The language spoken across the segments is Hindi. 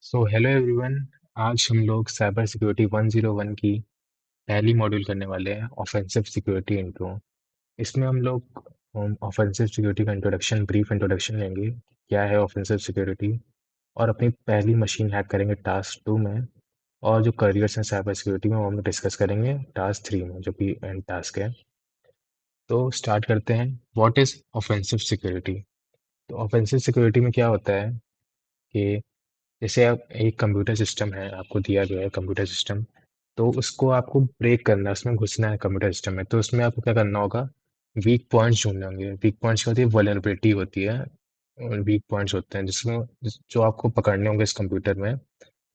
So hello everyone. आज हम लोग साइबर सिक्योरिटी 101 की पहली मॉड्यूल करने वाले हैं, ऑफेंसिव सिक्योरिटी इंट्रो। इसमें हम लोग ऑफेंसिव सिक्योरिटी का इंट्रोडक्शन, ब्रीफ इंट्रोडक्शन लेंगे, क्या है ऑफेंसिव सिक्योरिटी, और अपनी पहली मशीन हैक करेंगे टास्क 2 में। और जो करियर्स हैं साइबर सिक्योरिटी में वो हम लोग डिस्कस करेंगे टास्क 3 में, जो कि एंड टास्क है। तो स्टार्ट करते हैं। What is offensive security? तो ऑफेंसिव सिक्योरिटी में क्या होता है कि जैसे आप एक कंप्यूटर सिस्टम है, आपको दिया गया है कंप्यूटर सिस्टम, तो उसको आपको ब्रेक करना है, उसमें घुसना है कंप्यूटर सिस्टम में। तो उसमें आपको क्या करना होगा? वीक पॉइंट्स ढूंढने होंगे। वीक पॉइंट्स क्या होती है? वल्नरेबिलिटी होती है, और वीक पॉइंट्स होते हैं जो आपको पकड़ने होंगे इस कंप्यूटर में।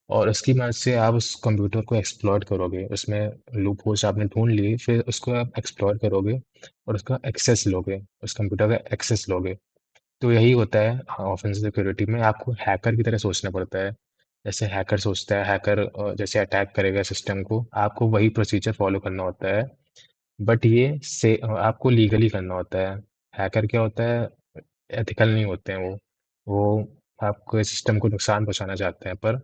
और उसकी मदद से आप उस कंप्यूटर को एक्सप्लॉइट करोगे, उसमें लूप होल्स आपने ढूंढ लिए, फिर उसको आप एक्सप्लॉइट करोगे और उसका एक्सेस लोगे, उस कंप्यूटर का एक्सेस लोगे। तो यही होता है ऑफेंसिव सिक्योरिटी में। आपको हैकर की तरह सोचना पड़ता है। जैसे हैकर सोचता है, हैकर जैसे अटैक करेगा सिस्टम को, आपको वही प्रोसीजर फॉलो करना होता है। बट ये से आपको लीगली करना होता है। हैकर क्या होता है? एथिकल नहीं होते हैं वो आपको सिस्टम को नुकसान पहुंचाना चाहते हैं। पर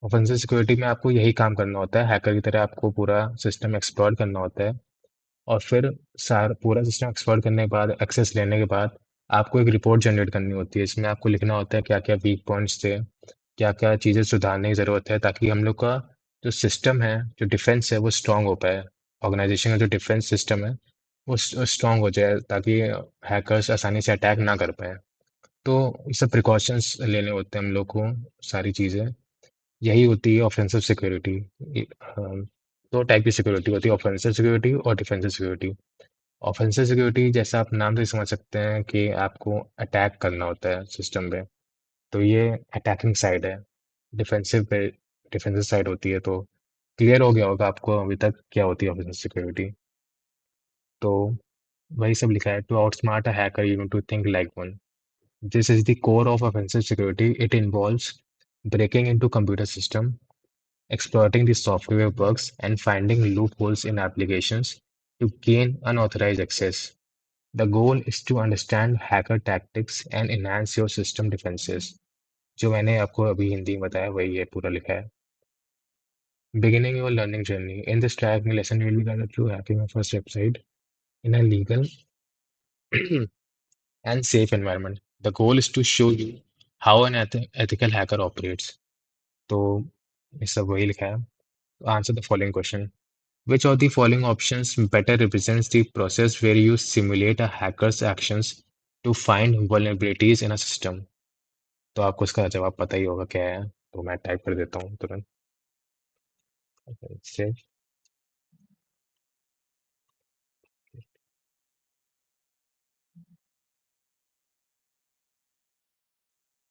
ऑफेंसिव सिक्योरिटी में आपको यही काम करना होता है, हैकर की तरह आपको पूरा सिस्टम एक्सप्लॉइट करना होता है। और फिर सारा पूरा सिस्टम एक्सप्लोर करने के बाद, एक्सेस लेने के बाद, आपको एक रिपोर्ट जनरेट करनी होती है। इसमें आपको लिखना होता है क्या क्या वीक पॉइंट्स थे, क्या क्या चीज़ें सुधारने की ज़रूरत है, ताकि हम लोग का जो सिस्टम है, जो डिफेंस है, वो स्ट्रांग हो पाए। ऑर्गेनाइजेशन का जो डिफेंस सिस्टम है वो स्ट्रांग हो जाए, ताकि हैकर्स आसानी से अटैक ना कर पाए। तो ये सब प्रिकॉशंस लेने होते हैं हम लोग को, सारी चीज़ें। यही होती है ऑफेंसिव सिक्योरिटी। दो टाइप की सिक्योरिटी होती है, ऑफेंसिव सिक्योरिटी और डिफेंसिव सिक्योरिटी। ऑफेंसिव सिक्योरिटी जैसा आप नाम से समझ सकते हैं कि आपको अटैक करना होता है सिस्टम पे, तो ये अटैकिंग साइड है। डिफेंसिव पे डिफेंसिव साइड होती है। तो क्लियर हो गया होगा आपको अभी तक क्या होती है ऑफेंसिव सिक्योरिटी। तो वही सब लिखा है। To outsmart a hacker you need to think like one. This is the core of offensive security. It involves breaking into computer system, exploiting the software bugs, and finding loopholes in applications to gain unauthorized access. The goal is to understand hacker tactics and enhance your system defenses. जो मैंने आपको अभी हिंदी में बताया वही है, पूरा लिखा है। Beginning your learning journey. In this track lesson, you will be guided through hacking your first website in a legal and safe environment. The goal is to show you how an ethical hacker operates. तो ये सब वही लिखा है। Answer the following question. Which of the following options better represents the process where you simulate a hacker's actions to find vulnerabilities in a system? तो आपको इसका जवाब पता ही होगा क्या है, तो मैं टाइप कर देता हूँ तुरंत से।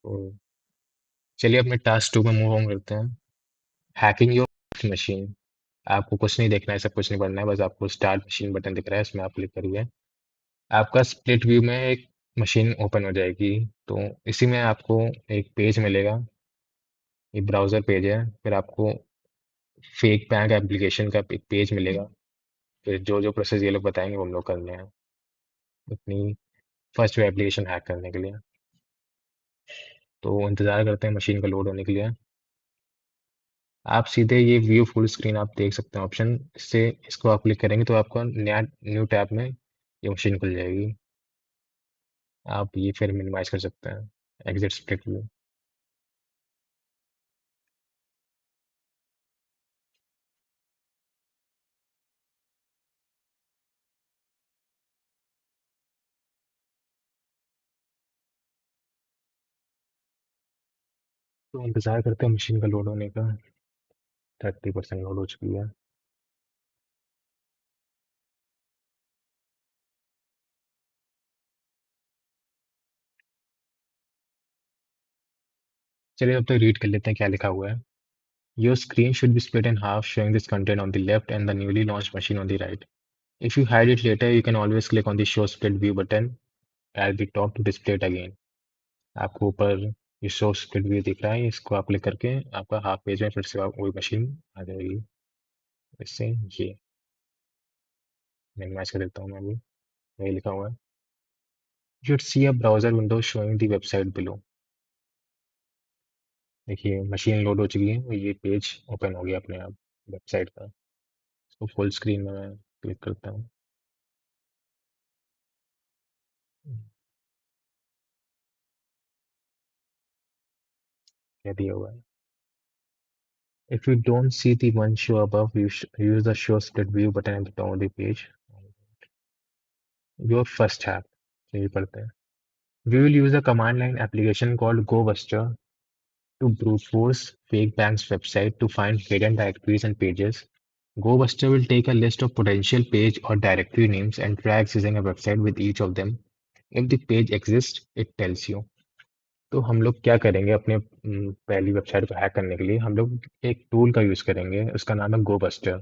तो चलिए अपने टास्क 2 में मूव ऑन करते हैं। Hacking your machine. आपको कुछ नहीं देखना है, सब कुछ नहीं पढ़ना है, बस आपको स्टार्ट मशीन बटन दिख रहा है, इसमें आप क्लिक करिए। आपका स्प्लिट व्यू में एक मशीन ओपन हो जाएगी। तो इसी में आपको एक पेज मिलेगा, ये ब्राउज़र पेज है। फिर आपको फेक बैंक एप्लीकेशन का एक पेज मिलेगा। फिर जो जो प्रोसेस ये लोग बताएंगे वो हम लोग करने हैं अपनी फर्स्ट वेब एप्लीकेशन हैक करने के लिए। तो इंतज़ार करते हैं मशीन का लोड होने के लिए। आप सीधे ये व्यू फुल स्क्रीन आप देख सकते हैं ऑप्शन, इससे इसको आप क्लिक करेंगे तो आपका नया न्यू टैब में ये मशीन खुल जाएगी। आप ये फिर मिनिमाइज कर सकते हैं, एग्जिट स्प्लिट व्यू। तो इंतज़ार करते हैं मशीन का लोड होने का। 30% लोड हो चुकी है। चलिए अब तो रीड कर लेते हैं क्या लिखा हुआ है। Your screen should be split in half, showing this content on the left and the newly launched machine on the right. If you hide it later, you can always click on the show split view button at the top to display it again. आपको ऊपर ये शो स्प्लिट व्यू दिख रहा है, इसको आप क्लिक करके आपका हाफ पेज में फिर से वही मशीन आ जाएगी। इससे ये मिनिमाइज कर देता हूँ मैं अभी, वही लिखा हुआ है। You should see a browser window showing the website below. देखिए मशीन लोड हो चुकी है, ये पेज ओपन हो गया अपने आप वेबसाइट का। इसको फुल स्क्रीन में मैं क्लिक करता हूँ। क्या दिया हुआ है? If you don't see the one show above, use the show split view button at the top of the page. Your first tab. यही पढ़ते हैं. We will use a command line application called GoBuster to brute force fake bank's website to find hidden directories and pages. GoBuster will take a list of potential page or directory names and try accessing a website with each of them. If the page exists, it tells you. तो हम लोग क्या करेंगे अपने पहली वेबसाइट को हैक करने के लिए हम लोग एक टूल का यूज़ करेंगे, उसका नाम है गोबस्टर।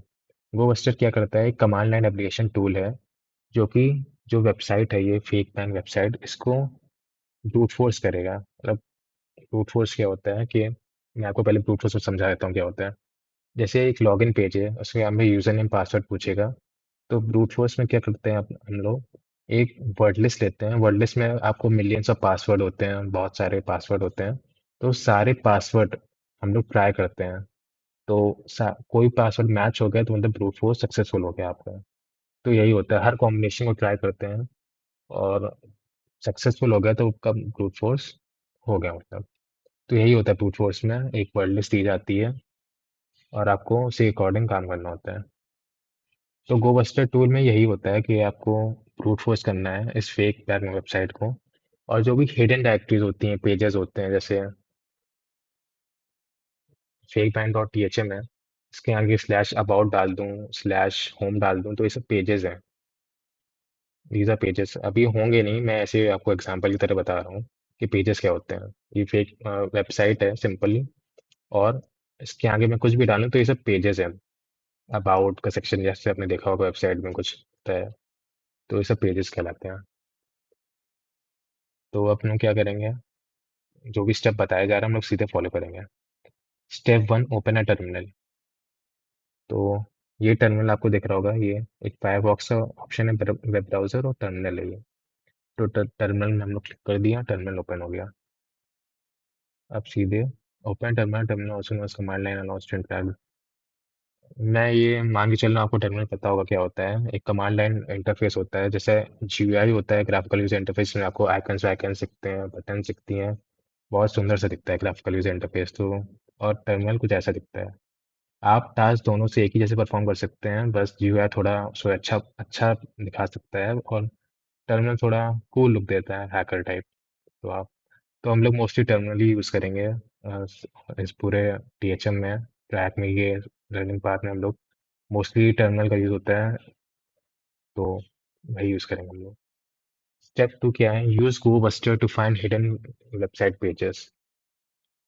गोबस्टर क्या करता है, एक कमांड लाइन एप्लीकेशन टूल है जो कि जो वेबसाइट है ये फेक बैंक वेबसाइट, इसको ब्रूट फोर्स करेगा। मतलब ब्रूट फोर्स क्या होता है कि मैं आपको पहले ब्रूट फोर्स समझा देता हूँ क्या होता है। जैसे एक लॉगिन पेज है, उसमें हमें यूजर नेम पासवर्ड पूछेगा। तो ब्रूट फोर्स में क्या करते हैं हम लोग एक वर्ड लिस्ट लेते हैं। वर्ड लिस्ट में आपको मिलियंस ऑफ पासवर्ड होते हैं, बहुत सारे पासवर्ड होते हैं। तो सारे पासवर्ड हम लोग ट्राई करते हैं। तो कोई पासवर्ड मैच हो गया तो मतलब ब्रूट फोर्स सक्सेसफुल हो गया आपका। तो यही होता है, हर कॉम्बिनेशन को ट्राई करते हैं और सक्सेसफुल हो गया तो कब ब्रूट फोर्स हो गया मतलब। तो यही होता है, ब्रूट फोर्स में एक वर्ड लिस्ट दी जाती है और आपको उसी अकॉर्डिंग काम करना होता है। तो गोबस्टर टूल में यही होता है कि आपको ब्रूट फोर्स करना है इस फेक बैक वेबसाइट को। और जो भी हिडन डायरेक्टरीज होती हैं, पेजेस होते हैं, जैसे fake bank dot t h m है, इसके आगे स्लैश अबाउट डाल दूँ, स्लैश होम डाल दूँ, तो ये सब पेजेस हैं। These are pages. अभी होंगे नहीं, मैं ऐसे आपको एग्जांपल की तरह बता रहा हूँ कि पेजेस क्या होते हैं। ये फेक वेबसाइट है सिंपली, और इसके आगे मैं कुछ भी डालूँ तो ये सब पेजेस हैं। अबाउट का सेक्शन जैसे आपने देखा होगा वेबसाइट में कुछ होता है, तो ये सब पेजेस कहलाते हैं। तो अब हम लोग क्या करेंगे, जो भी स्टेप बताया जा रहा है हम लोग सीधे फॉलो करेंगे। Step one, open a terminal. तो ये टर्मिनल आपको दिख रहा होगा, ये एक फायरफॉक्स का ऑप्शन है, वेब ब्राउजर और टर्मिनल है ये। तो टर्मिनल में हम लोग क्लिक कर दिया, टर्मिनल ओपन हो गया। अब सीधे open terminal, terminal option command line allowance. मैं ये मान के चल रहा हूँ आपको टर्मिनल पता होगा क्या होता है। एक कमांड लाइन इंटरफेस होता है, जैसे जीयूआई होता है, ग्राफिकल यूजर इंटरफेस में आपको आइकन्स वाइकन्स दिखते हैं, बटन दिखती हैं। बहुत सुंदर सा दिखता है ग्राफिकल यूजर इंटरफेस तो। और टर्मिनल कुछ ऐसा दिखता है। आप टास्क दोनों से एक ही जैसे परफॉर्म कर सकते हैं, बस जीयूआई थोड़ा उसको अच्छा अच्छा दिखा सकता है और टर्मिनल थोड़ा कूल लुक देता है, हैकर टाइप। तो आप तो हम लोग मोस्टली टर्मिनल ही यूज़ करेंगे इस पूरे टीएचएम में, ट्रैक में, ये रनिंग पार्ट में हम लोग मोस्टली टर्मिनल का यूज़ होता है। तो वही यूज़ करेंगे हम लोग। स्टेप टू क्या है, use Gobuster to find hidden website pages.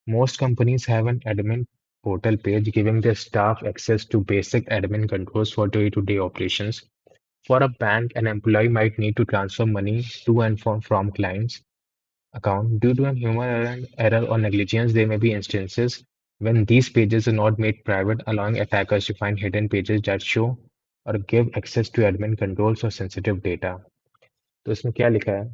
Most companies have an admin portal page giving their staff access to basic admin controls for day-to-day operations. For a bank, an employee might need to transfer money to and from clients' account. Due to a human error or negligence, there may be instances when these pages are not made private, allowing attackers to find hidden pages that show or give access to admin controls or sensitive data. तो इसमें क्या लिखा है,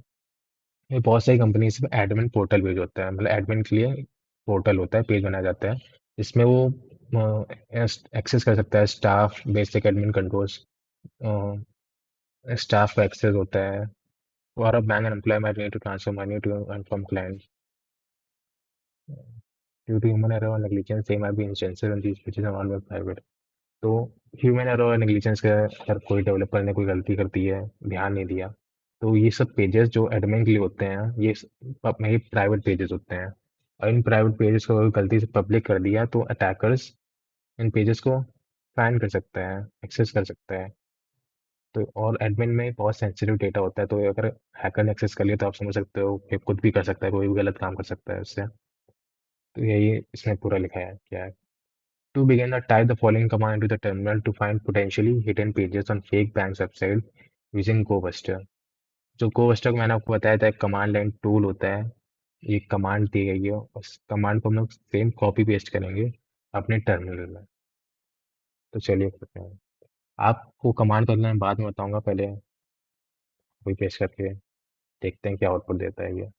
ये बहुत सारी कंपनीज में एडमिन पोर्टल पेज होता है, मतलब एडमिन के लिए पोर्टल होता है, पेज बनाया जाता है जिसमें वो एक्सेस कर सकता है staff, basic admin controls, staff का एक्सेस होता है। और bank end employ might need to transfer money to and from client due to human error और negligence, they might be instances when these pages are always private. तो ह्यूमन एरर और नेग्लिजेंस का, अगर कोई डेवलपर ने कोई गलती कर दी है, ध्यान नहीं दिया, तो ये सब पेजेस जो एडमिन के लिए होते हैं, ये में ही प्राइवेट पेजेस होते हैं। और इन प्राइवेट पेजेस को अगर गलती से पब्लिक कर दिया तो अटैकर्स इन पेजेस को फाइंड कर सकता है, एक्सेस कर सकता है। तो और एडमिन में बहुत सेंसिटिव डेटा होता है, तो अगर हैकर ने एक्सेस कर लिया तो आप समझ सकते हो कि कुछ भी कर सकता है, कोई भी गलत काम कर सकता है उससे। तो यही इसमें पूरा लिखा है क्या है। To begin, type the following command into the terminal to find potentially hidden pages on fake bank's website using GoBuster. जो GoBuster को मैंने आपको बताया था, एक कमांड लाइन टूल होता है। ये कमांड दी गई है, उस कमांड को हम लोग सेम कॉपी पेस्ट करेंगे अपने टर्मिनल में। तो चलिए करते हैं। आपको कमांड करना मैं बाद में बताऊंगा, पहले कॉपी पेस्ट करके देखते हैं क्या आउटपुट देता है ये।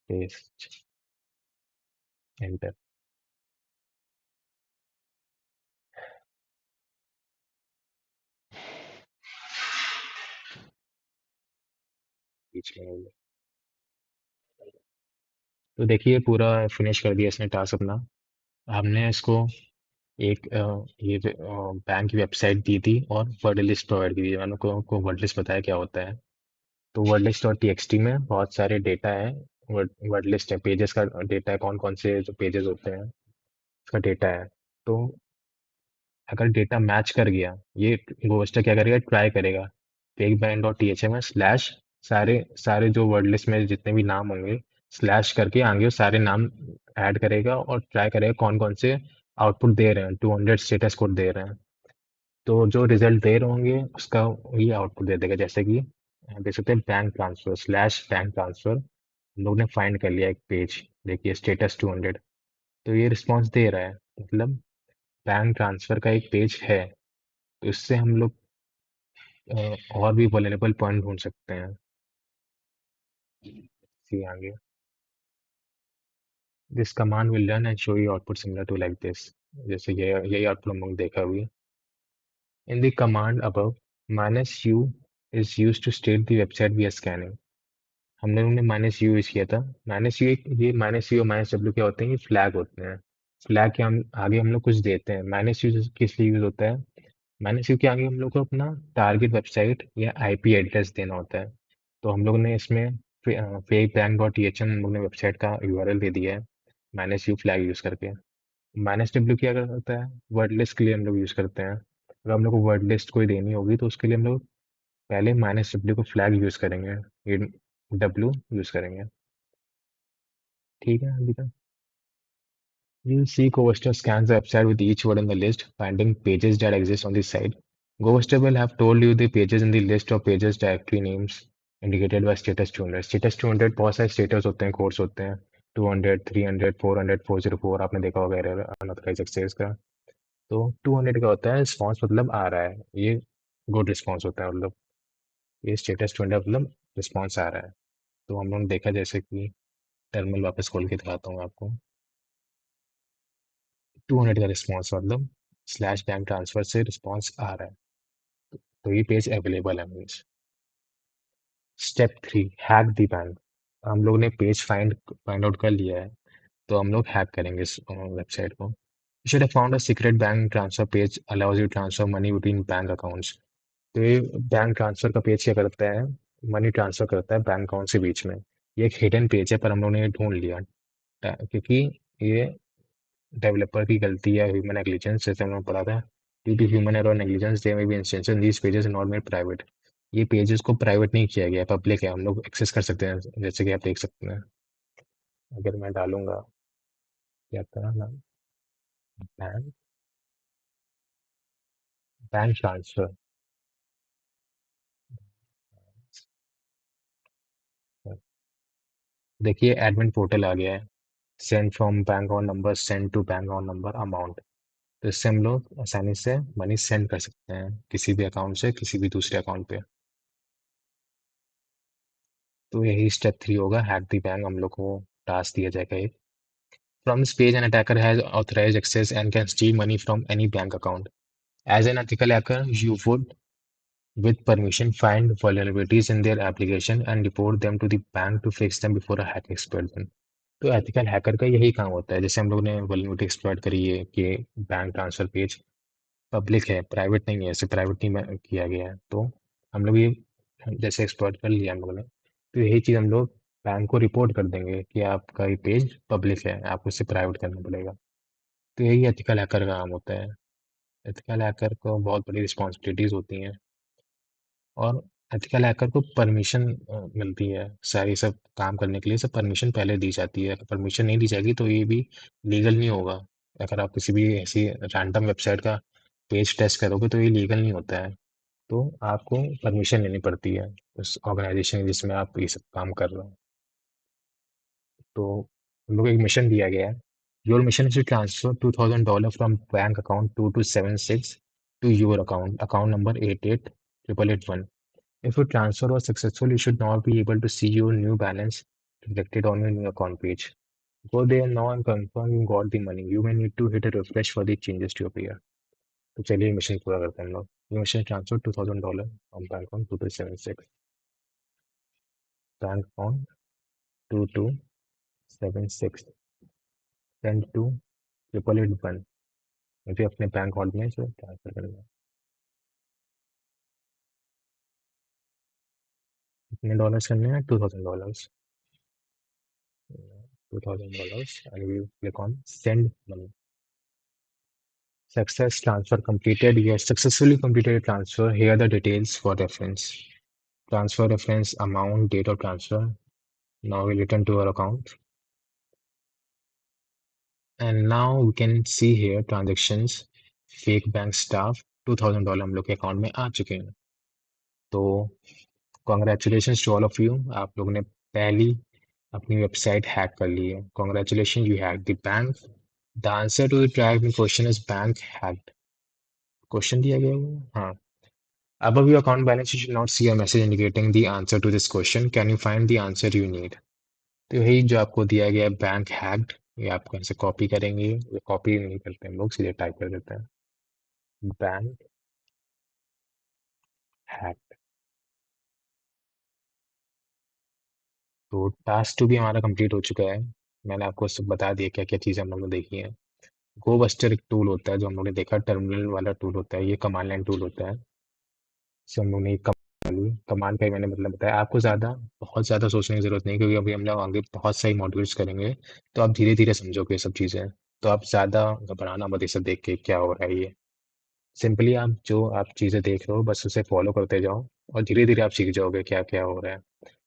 Paste, enter. बीच में हो गया। तो देखिए पूरा फिनिश कर दिया इसने टास्क अपना। हमने इसको एक ये बैंक की वेबसाइट दी थी और वर्ड लिस्ट प्रोवाइड की थी। मैंने को वर्ड लिस्ट बताया क्या होता है। तो वर्ड लिस्ट डॉट टीएक्सटी में बहुत सारे डेटा है। वर्ड लिस्ट है, पेजेस का डेटा है, कौन कौन से जो पेजेस होते हैं उसका डेटा है। तो अगर डेटा मैच कर गया, ये गोस्टर क्या करेगा, ट्राई करेगा। पेज बैंड डॉट टीएचएम स्लैश सारे सारे जो वर्ड लिस्ट में जितने भी नाम होंगे स्लैश करके आगे वो सारे नाम ऐड करेगा और ट्राई करेगा कौन कौन से आउटपुट दे रहे हैं, 200 स्टेटस कोड दे रहे हैं। तो जो रिजल्ट दे रहे होंगे उसका ये आउटपुट दे देगा। जैसे कि देख सकते हैं bank transfer slash bank transfer, हम लोग ने फाइंड कर लिया एक पेज, देखिए स्टेटस 200। तो ये रिस्पॉन्स दे रहा है, मतलब बैंक ट्रांसफर का एक पेज है। तो इससे हम लोग और भी वल्नरेबल पॉइंट ढूंढ सकते हैं। सी आगे, this command will run and show you output similar to like this. जैसे ये यही आउटपुट हम लोग देखा हुई। In the command above, minus u is use to state the website we are scanning. हम लोगों ने माइनस यू यूज किया था। माइनस यू, ये माइनस यू और माइनस डब्ल्यू क्या होते हैं, ये फ्लैग होते हैं। फ्लैग के हम आगे हम लोग कुछ देते हैं। माइनस यू किस लिए यूज होता है, माइनस यू के आगे हम लोग को अपना टारगेट वेबसाइट या आईपी एड्रेस देना होता है। तो हम लोग ने इसमें फेक बैंक डॉट टीएचएम हम लोग ने वेबसाइट का यूआरएल दे दिया है माइनस यू फ्लैग यूज करके। माइनस डब्ल्यू क्या करता है, वर्ड लिस्ट के लिए हम लोग यूज करते हैं। अगर हम लोग को वर्ड लिस्ट कोई देनी होगी तो उसके लिए हम लोग पहले माइनस डब्ल्यू को फ्लैग यूज करेंगे, ये डब्ल्यू यूज करेंगे। ठीक है अभी तक। You see Coaster scans the website with each word in the list, finding pages that exist on the site. Coaster will have told you the pages in the list of pages directory names indicated by status 200. Status 200 बहुत सारे status होते हैं, codes होते हैं, 200, 300, 400, 404 आपने देखा होगा एरर अनऑथराइज्ड एक्सेस का। तो 200 का होता है रिस्पॉन्स, मतलब आ रहा है, ये गुड रिस्पॉन्स होता है, मतलब ये स्टेटस 200 मतलब रिस्पॉन्स आ रहा है। तो हम लोगों ने देखा, जैसे कि टर्मिनल वापस खोल के दिखाता हूँ आपको। 200 का रिस्पॉन्स मतलब स्लैश बैंक ट्रांसफर से रिस्पॉन्स आ रहा है। तो ये पेज अवेलेबल है means. Step 3, hack the bank. हम लोग ने पेज फाइंड आउट कर लिया है, तो हम लोग हैक करेंगे इस वेबसाइट को। You should have found a secret bank transfer page allows you transfer money between bank accounts. तो ये बैंक ट्रांसफर का पेज क्या करता है, मनी ट्रांसफर करता है बैंक अकाउंट के बीच में। ये एक हिडन पेज है पर हम लोग ने ये ढूंढ लिया क्योंकि ये डेवलपर की गलती या ह्यूमन नेग्लिजेंस, जैसे हमने पढ़ा था। ड्यू टू ह्यूमन एरर और negligence there may be instances in these pages not made private. ये पेजेस को प्राइवेट नहीं किया गया, पब्लिक है, हम लोग एक्सेस कर सकते हैं, जैसे कि आप देख सकते हैं। अगर मैं डालूंगा क्या था ना, बैंक बैंक ट्रांसफर, देखिए एडमिन पोर्टल आ गया है। Send from bank account number, send to bank account number amount. तो इससे हम लोग आसानी से मनी सेंड कर सकते हैं किसी भी अकाउंट से किसी भी दूसरे अकाउंट पे। तो यही स्टेप 3 होगा, हैक द बैंक। हम लोग को टास्क दिया जाएगा एक। From this page, an attacker has authorized access and can steal money from any bank account. As an ethical hacker, you would, with permission, find vulnerabilities in their application and report them to the bank to fix them before a hack explosion. तो एथिकल हैकर का यही काम होता है। जैसे हम लोग ने वल्नरेबिलिटी एक्सप्लॉइट करी है कि बैंक ट्रांसफर पेज पब्लिक है, प्राइवेट नहीं है, इसे प्राइवेट नहीं किया गया है। तो हम लोग ये जैसे एक्सप्लॉइट कर लिया हम लोगों ने, तो यही चीज़ हम लोग बैंक को रिपोर्ट कर देंगे कि आपका ये पेज पब्लिक है, आपको इसे प्राइवेट करना पड़ेगा। तो यही एथिकल हैकर का काम होता है। एथिकल हैकर को बहुत बड़ी रिस्पॉन्सिबिलिटीज होती हैं और एथिकल हैकर को परमिशन मिलती है सारी सब काम करने के लिए। सब परमिशन पहले दी जाती है, अगर परमिशन नहीं दी जाएगी तो ये भी लीगल नहीं होगा। अगर आप किसी भी ऐसी रैंडम वेबसाइट का पेज टेस्ट करोगे तो ये लीगल नहीं होता है। तो आपको परमिशन लेनी पड़ती है उस ऑर्गेनाइजेशन जिसमें आप ये सब काम कर रहे हो। तो हम लोग को एक मिशन दिया गया है। Your mission is to transfer $2,000 from bank account 2276 to your account number 888881. If your transfer was successful, you should now be able to see your new balance reflected on your account page. Go there now and confirm you got the money. You may need to hit a refresh for the changes to appear. तो चलिए मिशन पूरा करते हैं हम लोग. ये mission transfer $2000 from bank on 2276. Bank on 2276. Send to 8881. मुझे अपने बैंक अकाउंट में इसे ट्रांसफर करना है. कितने डॉलर्स करने हैं? $2000. $2000 and we click on send money. Success transfer completed. You have successfully completed a transfer. Here are the details for reference. Transfer reference, amount, date of transfer. Now we return to our account. And now we can see here transactions, fake bank staff, $2000 हम लोग के अकाउंट में आ चुके हैं. तो congratulation to all of you. आप लोगों ने पहली अपनी वेबसाइट हैक कर ली है. Congratulation, you hack the bank. The answer to the tribe question is bank hacked. Question दिया गया है. हाँ. Above your account balance, you should not see a message indicating the answer to this question. Can you find the answer you need? तो यही जो आपको दिया गया है बैंक हैक्ड, ये आप कहीं से कॉपी करेंगे. ये कॉपी नहीं करते हम लोग, सीधे टाइप कर देते हैं बैंक हैक्ड. तो टास्क 2 भी हमारा कंप्लीट हो चुका है. मैंने आपको सब बता दिया क्या क्या चीज़ें हम लोगों ने देखी हैं. गो बस्टर एक टूल होता है जो हम लोगों ने देखा, टर्मिनल वाला टूल होता है. ये कमांड लाइन टूल होता है. इसे हम लोगों ने कमांड का ही मैंने मतलब बताया. आपको बहुत ज़्यादा सोचने की ज़रूरत नहीं, क्योंकि अभी हम लोग आगे बहुत सारी मॉड्यूल्स करेंगे, तो आप धीरे धीरे समझोगे ये सब चीज़ें. तो आप ज़्यादा घबराना मत ये सब देख के क्या हो रहा है. ये सिंपली आप चीज़ें देख रहे हो बस उसे फॉलो करते जाओ, और धीरे धीरे आप सीख जाओगे क्या क्या हो रहा है.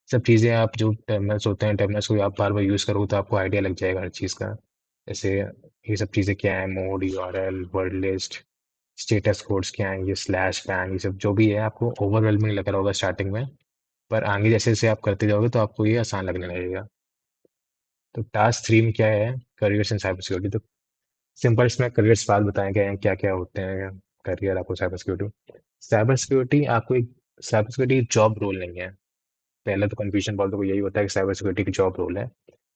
सब चीज़ें आप जो टर्मिनल्स होते हैं, टर्मिनल्स को आप बार बार यूज़ करोगे तो आपको आइडिया लग जाएगा हर चीज़ का. जैसे ये सब चीज़ें क्या है, mode, URL, word list, status codes क्या हैं, ये स्लैश बैन, ये सब जो भी है आपको ओवरवेलमिंग लग रहा होगा स्टार्टिंग में, पर आगे जैसे जैसे आप करते जाओगे तो आपको ये आसान लगने लगेगा. तो टास्क 3 में क्या है, करियर्स इन साइबर सिक्योरिटी. तो सिंपल इसमें करियर सवाल बताए गए हैं क्या क्या होते हैं करियर आपको साइबर सिक्योरिटी. साइबर सिक्योरिटी आपको एक साइबर सिक्योरिटी जॉब रोल नहीं है. पहले तो कंफ्यूजन बहुत लोगों को यही होता है कि साइबर सिक्योरिटी की जॉब रोल है.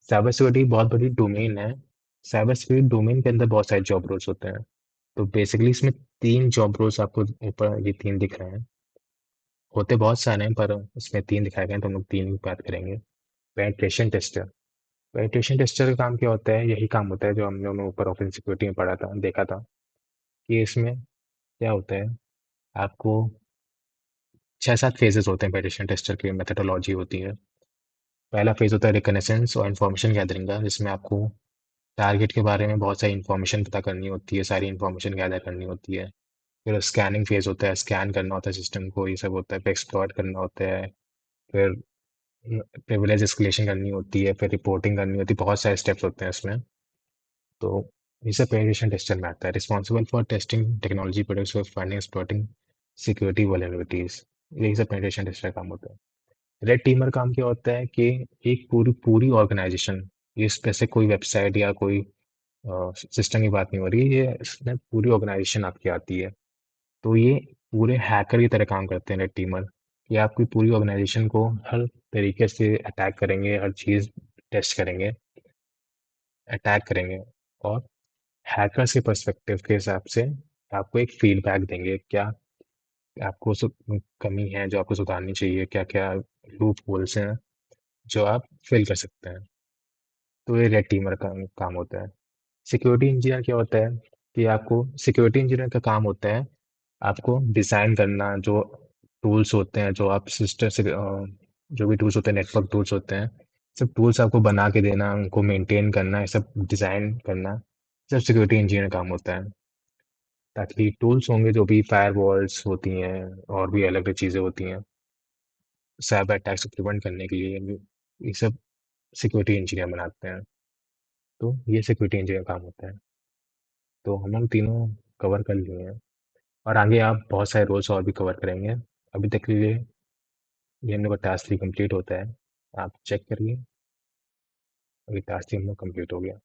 साइबर सिक्योरिटी बहुत बड़ी डोमेन है. साइबर सिक्योरिटी डोमेन के अंदर बहुत सारे जॉब रोल्स होते हैं. तो बेसिकली इसमें 3 जॉब रोल्स आपको ऊपर ये 3 दिख रहे हैं. होते बहुत सारे हैं पर इसमें 3 दिखाए गए हैं, तो हम लोग 3 की बात करेंगे. Penetration tester. पेनिट्रेशन टेस्टर का काम क्या होता है, यही काम होता है जो हम लोगों ने ऊपर ऑफेंस सिक्योरिटी में पढ़ा था, देखा था कि इसमें क्या होता है. आपको 6-7 फेजेस होते हैं पेनिट्रेशन टेस्टर की, मेथडोलॉजी होती है. पहला फेज होता है रिकनेसेंस और इन्फॉर्मेशन गैदरिंग का, जिसमें आपको टारगेट के बारे में बहुत सारी इन्फॉर्मेशन पता करनी होती है, सारी इन्फॉर्मेशन गैदर करनी होती है. फिर स्कैनिंग फेज होता है, स्कैन करना होता है सिस्टम को, ये सब होता है. फिर एक्सप्लॉइट करना होता है. फिर प्रिविलेज एस्केलेशन करनी होती है. फिर रिपोर्टिंग करनी होती है. बहुत सारे स्टेप्स होते हैं इसमें. तो ये सब पेनिट्रेशन टेस्टर में आता है. Responsible for testing technology products for finding exploiting security vulnerabilities. यही सब पेनिट्रेशन टेस्टर का काम होता है. रेड टीमर काम क्या होता है कि एक पूरी पूरी ऑर्गेनाइजेशन, ये स्पेसिफिक कोई वेबसाइट या कोई सिस्टम की बात नहीं हो रही, ये इसमें पूरी ऑर्गेनाइजेशन आपकी आती है. तो ये पूरे हैकर की तरह काम करते हैं रेड टीमर. ये आपकी पूरी ऑर्गेनाइजेशन को हर तरीके से अटैक करेंगे, हर चीज़ टेस्ट करेंगे, अटैक करेंगे. और हैकर्स के पर्सपेक्टिव के हिसाब से आपको एक फीडबैक देंगे, क्या आपको कमी है जो आपको सुधारनी चाहिए, क्या क्या लूप होल्स हैं जो आप फिल कर सकते हैं. तो ये रेड टीमर का काम होता है. सिक्योरिटी इंजीनियर क्या होता है कि आपको सिक्योरिटी इंजीनियर का काम होता है आपको डिज़ाइन करना, जो टूल्स होते हैं, जो आप सिस्टम से जो भी टूल्स होते हैं, नेटवर्क टूल्स होते हैं, सब टूल्स आपको बना के देना, उनको मेंटेन करना, ये सब डिज़ाइन करना, सब सिक्योरिटी इंजीनियर का काम होता है. ताकि टूल्स होंगे जो भी फायरवॉल्स होती हैं और भी अलग अलग चीज़ें होती हैं साइबर अटैक से प्रिवेंट करने के लिए, ये सब सिक्योरिटी इंजीनियर बनाते हैं. तो ये सिक्योरिटी इंजीनियर काम होता है. तो हम लोग तीनों कवर कर लिए हैं, और आगे आप बहुत सारे रोल्स और भी कवर करेंगे. अभी तक के लिए ये हम लोग का टास्क 3 कंप्लीट होता है. आप चेक करिए, अभी टास्क 3 हम लोग कंप्लीट हो गया.